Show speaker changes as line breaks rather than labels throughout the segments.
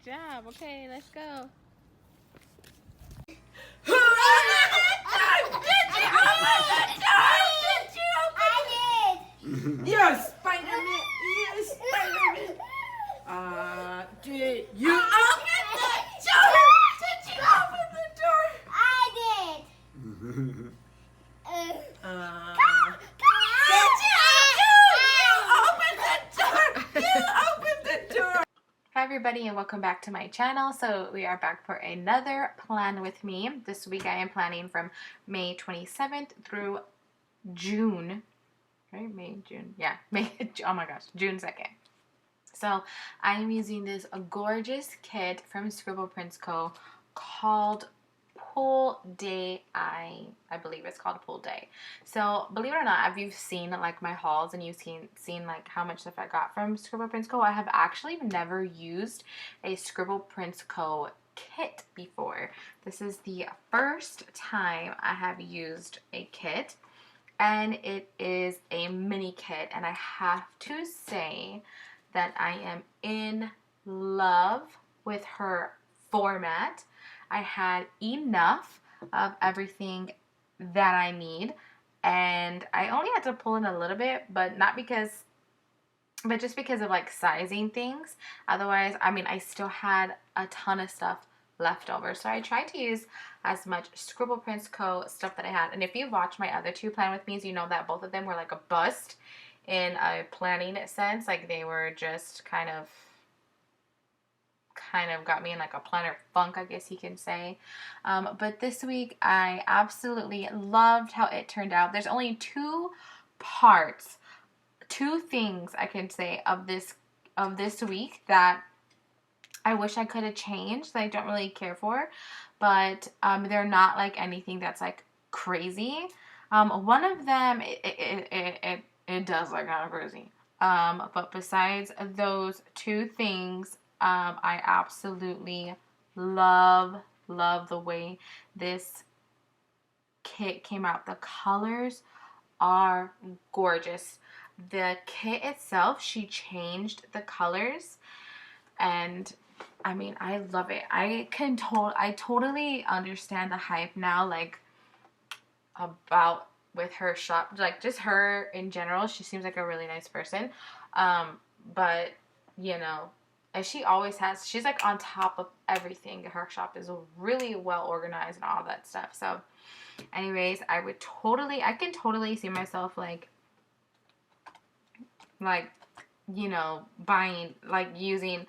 Good job. Okay, let's go.
Who opened the door? Did you open the door? Did you open
I did.
You're Spider-Man. You're Spider-Man. Did you open the door? Did you open the door?
I did.
You opened the door.
Hi everybody and welcome back to my channel. So we are back for another plan with me. This week I am planning from May 27th through June. Right? May, June. Yeah. May. Oh my gosh. June 2nd. So I am using this gorgeous kit from Scribble Prints Co. called Pool Day. I believe it's called Pool Day. So believe it or not, if you've seen like my hauls and you've seen like how much stuff I got from Scribble Prints Co., I have actually never used a Scribble Prints Co. kit before. This is the first time I have used a kit, and it is a mini kit, and I have to say that I am in love with her format. I had enough of everything that I need, and I only had to pull in a little bit, but just because of like sizing things. Otherwise, I mean, I still had a ton of stuff left over. So I tried to use as much Scribble Prints Co. stuff that I had. And if you watch my other two plan with me's, you know that both of them were like a bust in a planning sense. Like they were just kind of got me in like a planner funk, I guess you can say. But this week I absolutely loved how it turned out. There's only two things I can say of this week that I wish I could have changed, that I don't really care for, but they're not like anything that's like crazy. One of them, it does look kind of crazy. But besides those two things, I absolutely love the way this kit came out. The colors are gorgeous. The kit itself, she changed the colors, and I mean, I love it. I totally understand the hype now, like about with her shop, like just her in general. She seems like a really nice person, but you know, as she always has, she's like on top of everything. Her shop is really well organized and all that stuff. So anyways, I can totally see myself like you know, buying, like using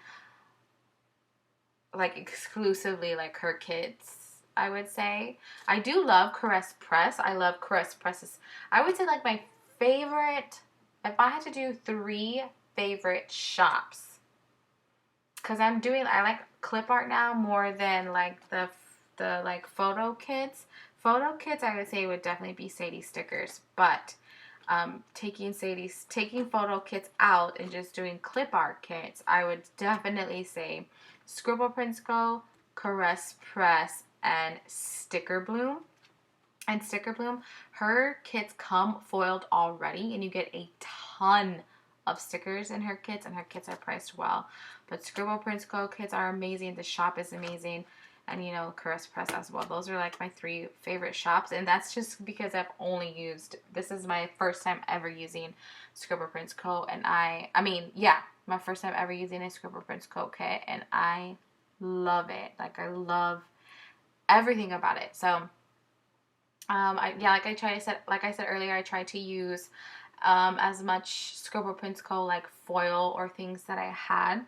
like exclusively like her kits, I would say. I do love Caress Press. I love Caress Presses. I would say like my favorite, if I had to do 3 favorite shops, because I like clip art now more than like the like photo kits. Photo kits, I would say, would definitely be Sadie stickers, but taking photo kits out and just doing clip art kits, I would definitely say Scribble Prints Co., Caress Press, and Sticker Bloom. And Sticker Bloom, her kits come foiled already, and you get a ton of stickers in her kits, and her kits are priced well. But Scribble Prints Co. kits are amazing. The shop is amazing. And, you know, Caress Press as well. Those are like my 3 favorite shops. And that's just because I've only used, this is my first time ever using Scribble Prints Co. And my first time ever using a Scribble Prints Co. kit. And I love it. Like, I love everything about it. So, like I said earlier, I tried to use as much Scribble Prints Co. like foil or things that I had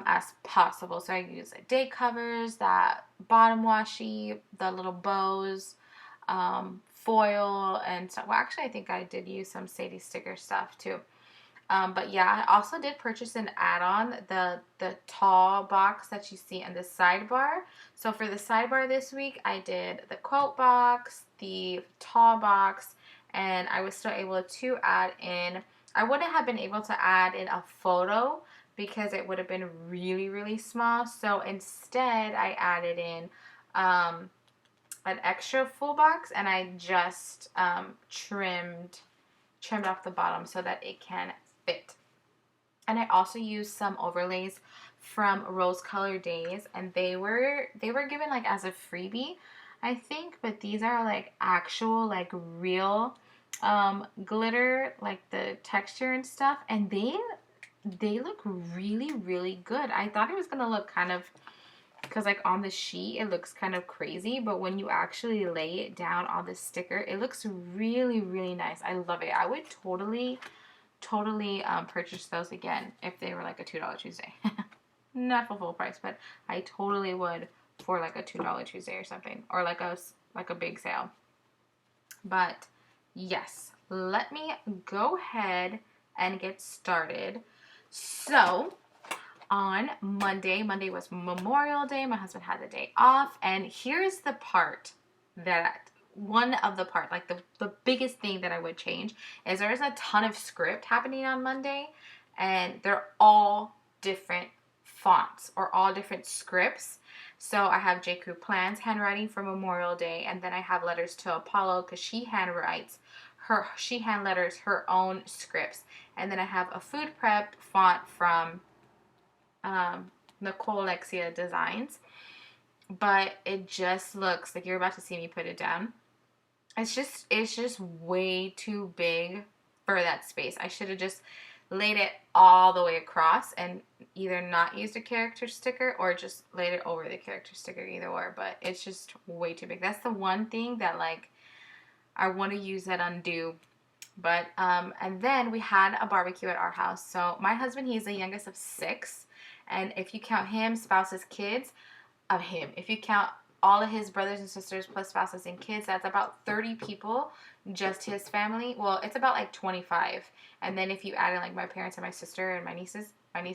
as possible. So I use day covers, that bottom washi, the little bows, foil, and so, well, actually I think I did use some Sadie sticker stuff too. But yeah, I also did purchase an add-on, the tall box that you see in the sidebar. So for the sidebar this week, I did the quote box, the tall box, and I was still able to add in, I wouldn't have been able to add in a photo because it would have been really, really small. So instead, I added in an extra full box, and I just trimmed off the bottom so that it can fit. And I also used some overlays from Rose Color Days, and they were given like as a freebie, I think, but these are like actual like real glitter, like the texture and stuff, and they look really really good. I thought it was gonna look kind of, because like on the sheet it looks kind of crazy, but when you actually lay it down on the sticker, it looks really really nice. I love it. I would totally purchase those again if they were like a $2 Tuesday. Not for full price, but I totally would for like a $2 Tuesday or something, or like a big sale. But yes, let me go ahead and get started. So on Monday was Memorial Day. My husband had the day off, and here's the part that one of the part, like the biggest thing that I would change is there's a ton of script happening on Monday, and they're all different fonts or all different scripts. So I have J. Crew Plan's handwriting for Memorial Day, and then I have Letters to Apollo because she hand letters her own scripts, and then I have a food prep font from Nicole Alexia Designs, but it just looks like you're about to see me put it down. It's just way too big for that space. I should have just laid it all the way across and either not used a character sticker or just laid it over the character sticker, either or, but it's just way too big. That's the one thing that like I want to use that undo. But and then we had a barbecue at our house. So my husband, he's the youngest of 6, and if you count him, spouses, kids, of him, if you count all of his brothers and sisters plus spouses and kids, that's about 30 people, just his family. Well, it's about like 25, and then if you add in like my parents and my sister and my niece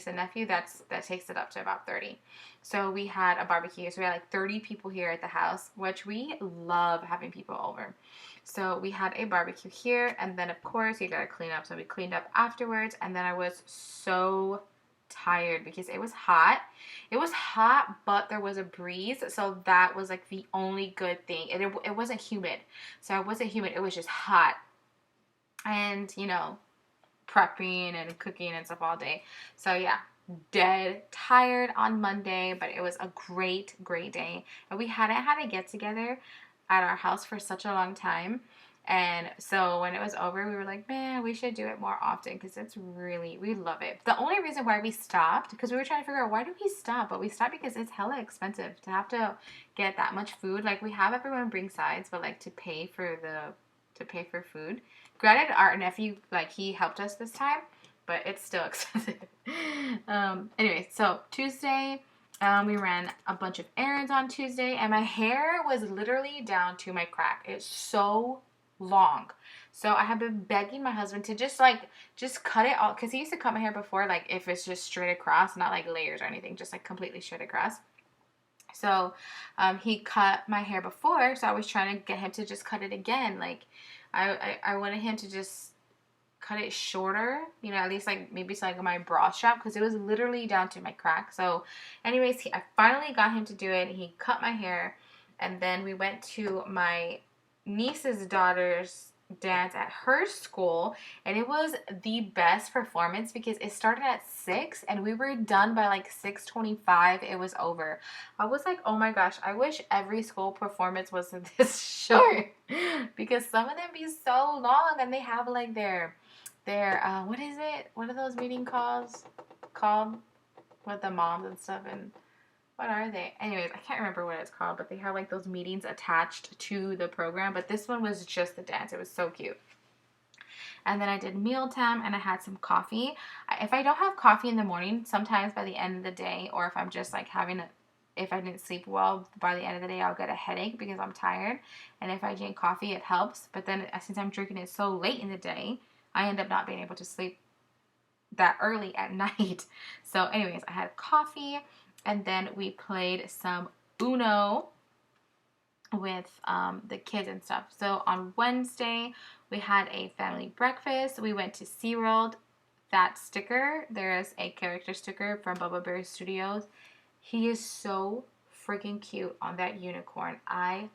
and nephew, that takes it up to about 30. So we had a barbecue, so we had like 30 people here at the house, which we love having people over. So we had a barbecue here, and then of course you gotta clean up. So we cleaned up afterwards, and then I was so tired because it was hot. It was hot, but there was a breeze, so that was like the only good thing. And it wasn't humid, so it wasn't humid. It was just hot, and prepping and cooking and stuff all day. So yeah, dead tired on Monday, but it was a great day, and we hadn't had a get together at our house for such a long time. And so when it was over, we were like, man, we should do it more often because we love it. The only reason why we stopped, because we were trying to figure out why do we stop, but we stopped because it's hella expensive to have to get that much food. Like, we have everyone bring sides, but like to pay for food. Granted, our nephew, like, he helped us this time, but it's still expensive. Anyway, so Tuesday, we ran a bunch of errands on Tuesday, and my hair was literally down to my crack. It's so long. So I have been begging my husband to just cut it all, because he used to cut my hair before, like if it's just straight across, not like layers or anything, just like completely straight across. So he cut my hair before, so I was trying to get him to just cut it again. Like I wanted him to just cut it shorter, at least like maybe it's like my bra strap, because it was literally down to my crack. So anyways, I finally got him to do it. He cut my hair, and then we went to my niece's daughter's dance at her school, and it was the best performance because it started at 6 and we were done by like 6:25. It was over. I was like, oh my gosh, I wish every school performance was this short because some of them be so long, and they have like their what is it? What are those meeting calls called with the moms and stuff? And what are they? Anyways, I can't remember what it's called, but they have like those meetings attached to the program. But this one was just the dance. It was so cute. And then I did mealtime, and I had some coffee. If I don't have coffee in the morning, sometimes by the end of the day, or if I'm just like if I didn't sleep well by the end of the day, I'll get a headache because I'm tired. And if I drink coffee, it helps. But then since I'm drinking it so late in the day, I end up not being able to sleep that early at night. So anyways, I had coffee, and then we played some Uno with the kids and stuff. So on Wednesday, we had a family breakfast. We went to SeaWorld. That sticker, there's a character sticker from Bubba Bear Studios. He is so freaking cute on that unicorn. I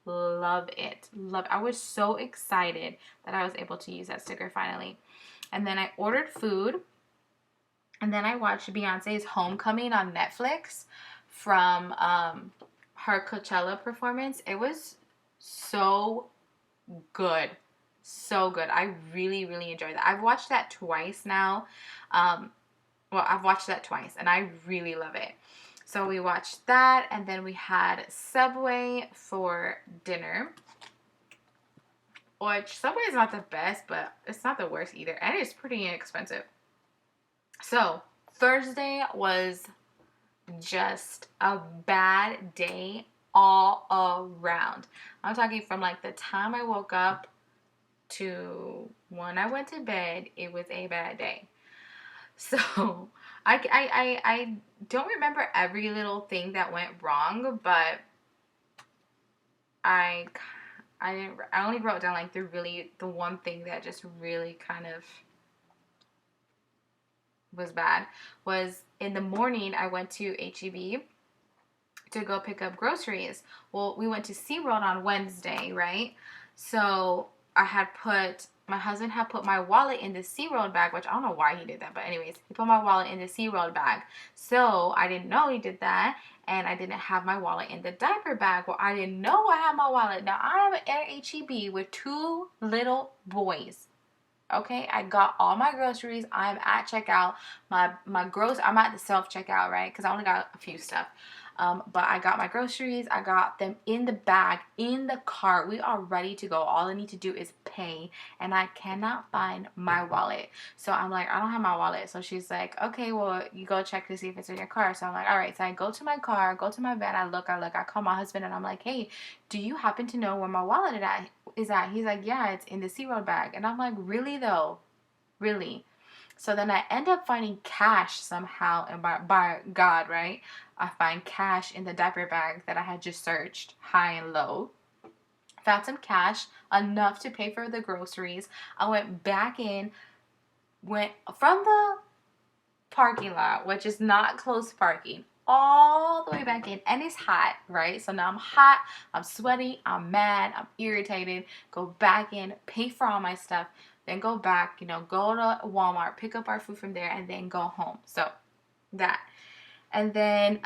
love it. I was so excited that I was able to use that sticker finally. And then I ordered food, And then I watched Beyonce's Homecoming on Netflix from her Coachella performance. It was so good. So good. I really, really enjoyed that. I've watched that twice now. I've watched that twice and I really love it. So we watched that, and then we had Subway for dinner. Which Subway is not the best, but it's not the worst either. And it's pretty inexpensive. So Thursday was just a bad day all around. I'm talking from like the time I woke up to when I went to bed, it was a bad day. So I don't remember every little thing that went wrong, but I only wrote down like the one thing that just really kind of was bad was in the morning I went to HEB to go pick up groceries. Well, we went to SeaWorld on Wednesday, right? So my husband had put my wallet in the SeaWorld bag, which I don't know why he did that, but anyways, he put my wallet in the SeaWorld bag. So I didn't know he did that, and I didn't have my wallet in the diaper bag. Well, I didn't know I had my wallet. Now, I'm at HEB with 2 little boys. Okay, I got all my groceries. I'm at checkout. I'm at the self checkout, right? Because I only got a few stuff. But I got my groceries. I got them in the bag, in the cart. We are ready to go. All I need to do is pay, and I cannot find my wallet. So I'm like, I don't have my wallet. So she's like, okay, well, you go check to see if it's in your car. So I'm like, all right. So I go to my car, go to my van. I look. I call my husband, and I'm like, hey, do you happen to know where my wallet is at? He's like, yeah, it's in the SeaWorld bag. And I'm like, really though? Really? So then I end up finding cash somehow, and by God, right? I find cash in the diaper bag that I had just searched high and low. Found some cash, enough to pay for the groceries. I went back in, went from the parking lot, which is not close parking, all the way back in, and it's hot, right? So now I'm hot, I'm sweaty, I'm mad, I'm irritated. Go back in, pay for all my stuff, then go back, go to Walmart, pick up our food from there, and then go home. So that. And then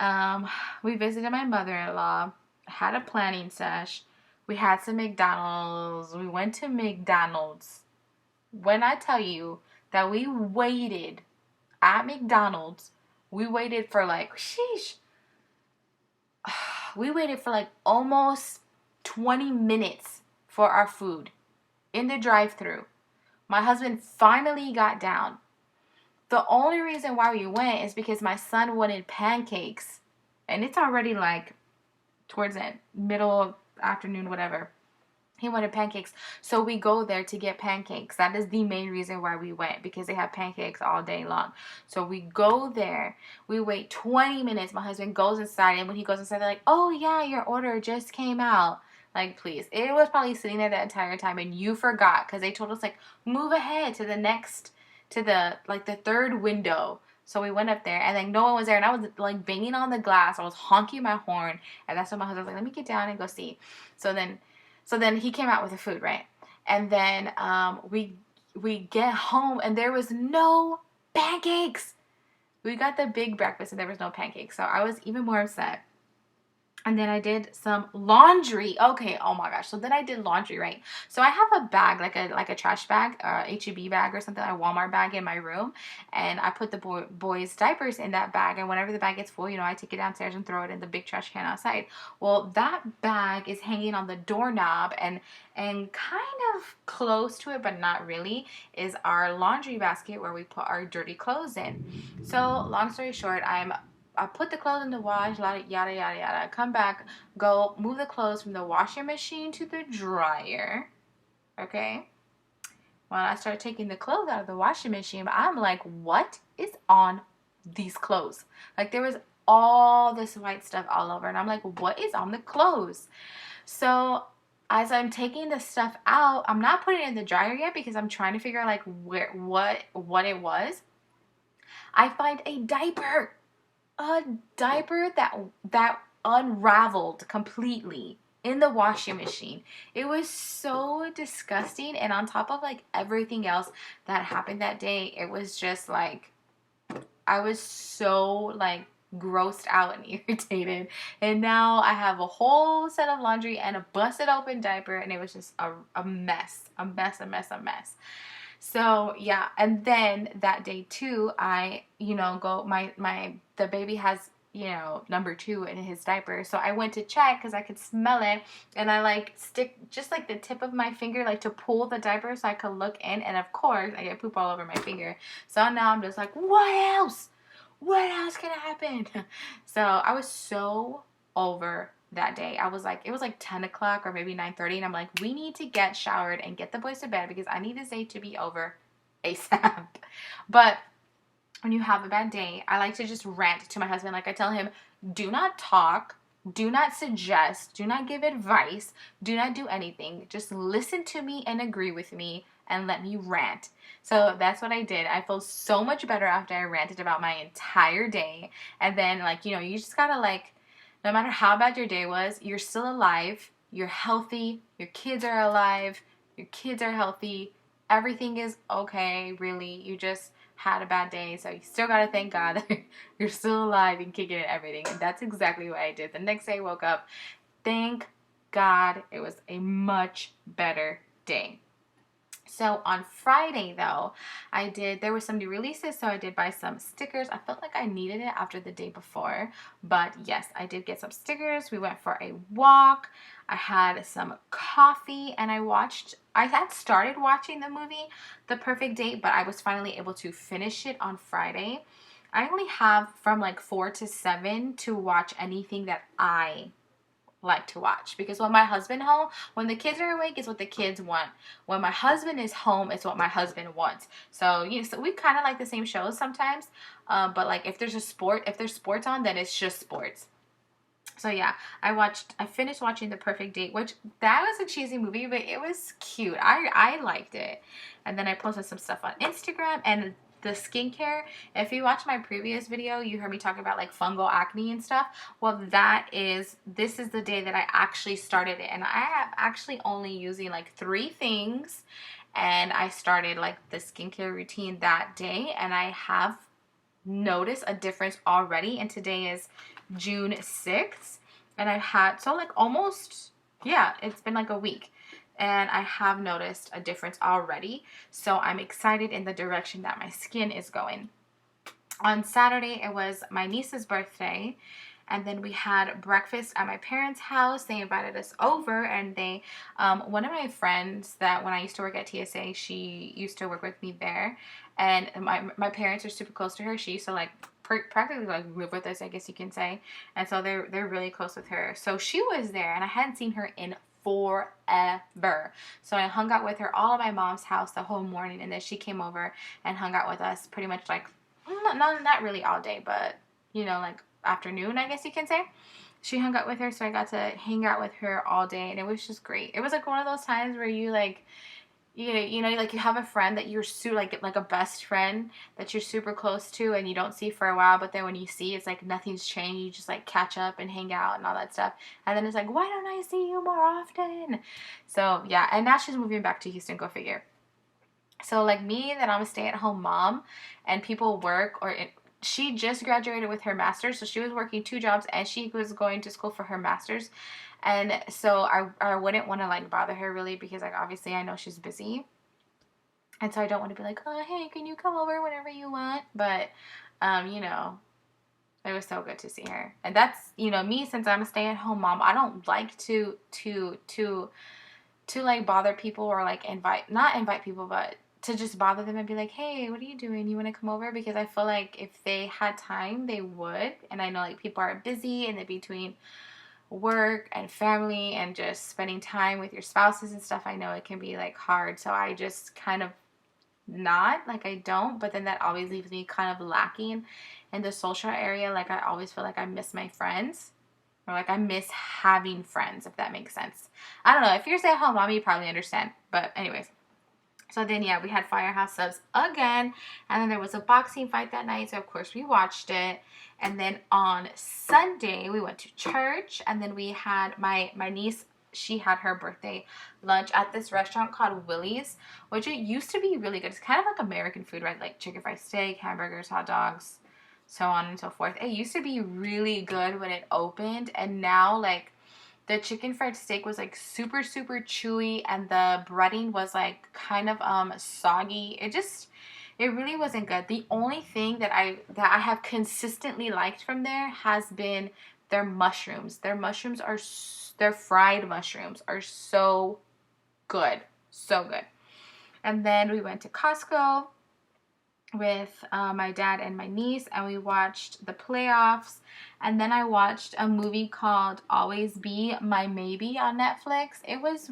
we visited my mother-in-law, had a planning sesh. We had some McDonald's. We went to McDonald's. When I tell you that we waited at McDonald's, we waited for like, sheesh. We waited for like almost 20 minutes for our food in the drive-thru. My husband finally got down. The only reason why we went is because my son wanted pancakes. And it's already like towards the middle of afternoon, whatever. He wanted pancakes. So we go there to get pancakes. That is the main reason why we went, because they have pancakes all day long. So we go there. We wait 20 minutes. My husband goes inside. And when he goes inside, they're like, oh, yeah, your order just came out. Like, please. It was probably sitting there the entire time. And you forgot, because they told us, like, move ahead to the next, to the third window. So we went up there, and then no one was there, and I was like banging on the glass. I was honking my horn, and that's when my husband was like, let me get down and go see. So then he came out with the food, right? And then we get home, and there was no pancakes. We got the big breakfast, and there was no pancakes. So I was even more upset. And then I did some laundry. Okay, oh my gosh. So then I did laundry, right? So I have a bag, like a trash bag, HEB bag or something, like a Walmart bag in my room. And I put the boys' diapers in that bag. And whenever the bag gets full, I take it downstairs and throw it in the big trash can outside. Well, that bag is hanging on the doorknob, and kind of close to it, but not really, is our laundry basket where we put our dirty clothes in. So long story short, I put the clothes in the wash, yada, yada, yada. Come back, go move the clothes from the washing machine to the dryer. Okay? When I start taking the clothes out of the washing machine, I'm like, what is on these clothes? Like, there was all this white stuff all over. And I'm like, what is on the clothes? So as I'm taking the stuff out, I'm not putting it in the dryer yet because I'm trying to figure out, like, what it was. I find a diaper that unraveled completely in the washing machine. It was so disgusting, and on top of like everything else that happened that day, it was just like, I was so like grossed out and irritated. And now I have a whole set of laundry and a busted open diaper, and it was just a mess. A mess, a mess, a mess. So yeah, and then that day too, I, go the baby has, number 2 in his diaper. So I went to check because I could smell it, and I like stick just like the tip of my finger like to pull the diaper so I could look in, and of course I get poop all over my finger. So now I'm just like, what else? What else can happen? So I was so over that day. I was like, it was like 10 o'clock or maybe 9:30, and I'm like, we need to get showered and get the boys to bed because I need this day to be over ASAP. But when you have a bad day, I like to just rant to my husband. Like I tell him, do not talk, do not suggest, do not give advice, do not do anything. Just listen to me and agree with me and let me rant. So that's what I did. I felt so much better after I ranted about my entire day. And then like, you just gotta like, no matter how bad your day was, you're still alive, you're healthy, your kids are alive, your kids are healthy, everything is okay, really. You just had a bad day, so you still gotta thank God that you're still alive and kicking and everything. And that's exactly what I did. The next day I woke up, thank God it was a much better day. So on Friday though, there were some new releases, so I did buy some stickers. I felt like I needed it after the day before, but yes, I did get some stickers. We went for a walk. I had some coffee, and I had started watching the movie The Perfect Date, but I was finally able to finish it on Friday. I only have from like 4 to 7 to watch anything that I like to watch, because when the kids are awake, it's what the kids want. When my husband is home, it's what my husband wants. So so we kind of like the same shows sometimes, but like if there's sports on, then it's just sports. So yeah, I finished watching The Perfect Date, which that was a cheesy movie, but it was cute. I liked it. And then I posted some stuff on Instagram and the skincare. If you watched my previous video, you heard me talk about like fungal acne and stuff. Well, this is the day that I actually started it, and I am actually only using like 3 things, and I started like the skincare routine that day, and I have noticed a difference already. And today is June 6th, and I've had it's been like a week, and I have noticed a difference already. So I'm excited in the direction that my skin is going. On Saturday, it was my niece's birthday, and then we had breakfast at my parents' house. They invited us over, and one of my friends that when I used to work at TSA, she used to work with me there, and my parents are super close to her. She used to like practically like live with us, I guess you can say, and so they're really close with her. So she was there, and I hadn't seen her in forever. So I hung out with her all at my mom's house the whole morning, and then she came over and hung out with us pretty much like not really all day, but like afternoon, I guess you can say. She hung out with her, so I got to hang out with her all day, and it was just great. It was like one of those times where you like like you have a friend that you're like a best friend that you're super close to and you don't see for a while, but then when you see, it's like nothing's changed. You just like catch up and hang out and all that stuff, and then it's like, why don't I see you more often? So yeah, and now she's moving back to Houston, go figure. So like me, that I'm a stay-at-home mom, and people work, she just graduated with her master's, so she was working 2 jobs, and she was going to school for her master's. And so I wouldn't want to like bother her really, because like obviously I know she's busy, and so I don't want to be like, oh hey, can you come over whenever you want? But it was so good to see her. And that's me, since I'm a stay-at-home mom, I don't like to like bother people, or like not invite people, but to just bother them and be like, hey, what are you doing? You want to come over? Because I feel like if they had time, they would. And I know like people are busy, and in between work and family and just spending time with your spouses and stuff, I know it can be like hard. So I just kind of I don't, but then that always leaves me kind of lacking in the social area. Like I always feel like I miss my friends, or like I miss having friends, if that makes sense. I don't know. If you're a stay-at-home mom, you probably understand. But anyways. So then, yeah, we had Firehouse Subs again, and then there was a boxing fight that night, so of course we watched it. And then on Sunday, we went to church, and then we had my niece, she had her birthday lunch at this restaurant called Willie's, which it used to be really good. It's kind of like American food, right? Like chicken fried steak, hamburgers, hot dogs, so on and so forth. It used to be really good when it opened, and now like the chicken fried steak was like super super chewy, and the breading was like kind of soggy. It really wasn't good. The only thing that I have consistently liked from there has been their mushrooms. Their fried mushrooms are so good. So good. And then we went to Costco with my dad and my niece, and we watched the playoffs. And then I watched a movie called Always Be My Maybe on Netflix. It was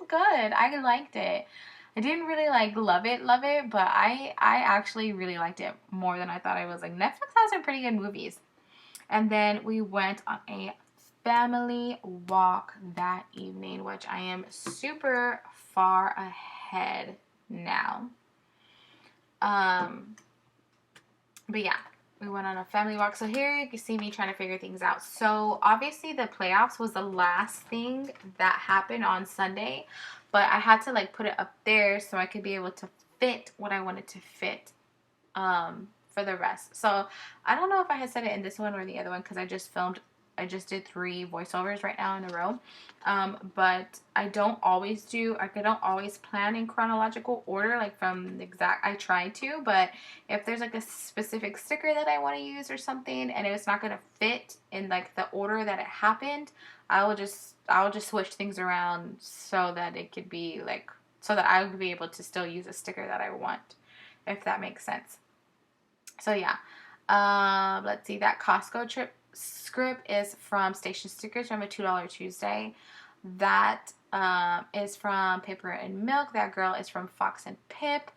good. I liked it. I didn't really like love it, but I actually really liked it more than I thought I was. Like, Netflix has some pretty good movies. And then we went on a family walk that evening, which I am super far ahead now. But yeah, we went on a family walk. So here you can see me trying to figure things out. So obviously the playoffs was the last thing that happened on Sunday, but I had to like put it up there so I could be able to fit what I wanted to fit for the rest. So I don't know if I had said it in this one or the other one, because I just did 3 voiceovers right now in a row. But I don't always plan in chronological order, like from the exact, I try to, but if there's like a specific sticker that I want to use or something, and it's not going to fit in like the order that it happened, I'll just switch things around so that it could be like, so that I would be able to still use a sticker that I want, if that makes sense. So yeah, let's see, that Costco trip script is from Station Stickers from a $2 Tuesday. That is from Paper and Milk. That girl is from Fox and Pip.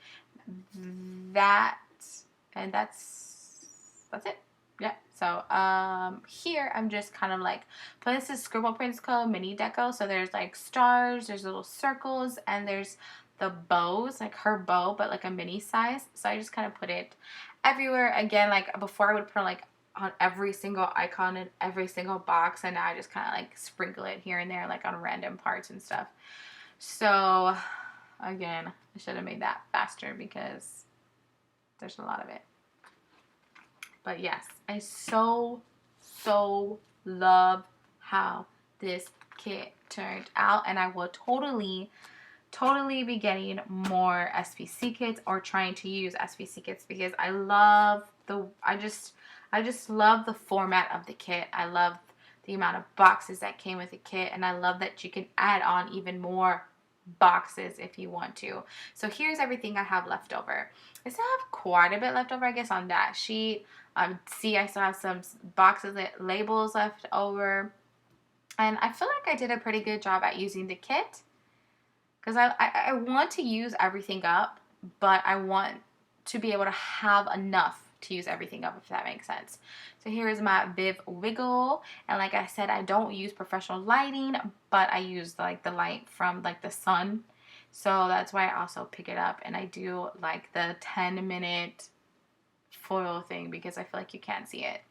That's it. Yeah. So here I'm just kind of like, but this is Scribble Prince Co. mini deco. So there's like stars, there's little circles, and there's the bows, like her bow, but like a mini size. So I just kind of put it everywhere. Again, like before I would put like on every single icon in every single box, and now I just kind of like sprinkle it here and there, like on random parts and stuff. So again, I should have made that faster because there's a lot of it. But yes, I so love how this kit turned out, and I will totally be getting more SPC kits, or trying to use SPC kits, because I just love the format of the kit. I love the amount of boxes that came with the kit, and I love that you can add on even more boxes if you want to. So here's everything I have left over. I still have quite a bit left over, I guess, on that sheet. See, I still have some boxes that labels left over, and I feel like I did a pretty good job at using the kit, because I want to use everything up, but I want to be able to have enough to use everything up, if that makes sense. So here is my Viv Wiggle, and like I said, I don't use professional lighting, but I use like the light from like the sun, so that's why I also pick it up. And I do like the 10-minute foil thing, because I feel like you can't see it,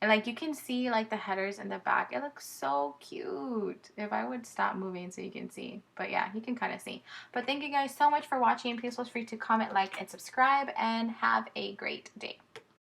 and like you can see like the headers in the back. It looks so cute. If I would stop moving so you can see. But yeah, you can kind of see. But thank you guys so much for watching. Please feel free to comment, like, and subscribe, and have a great day.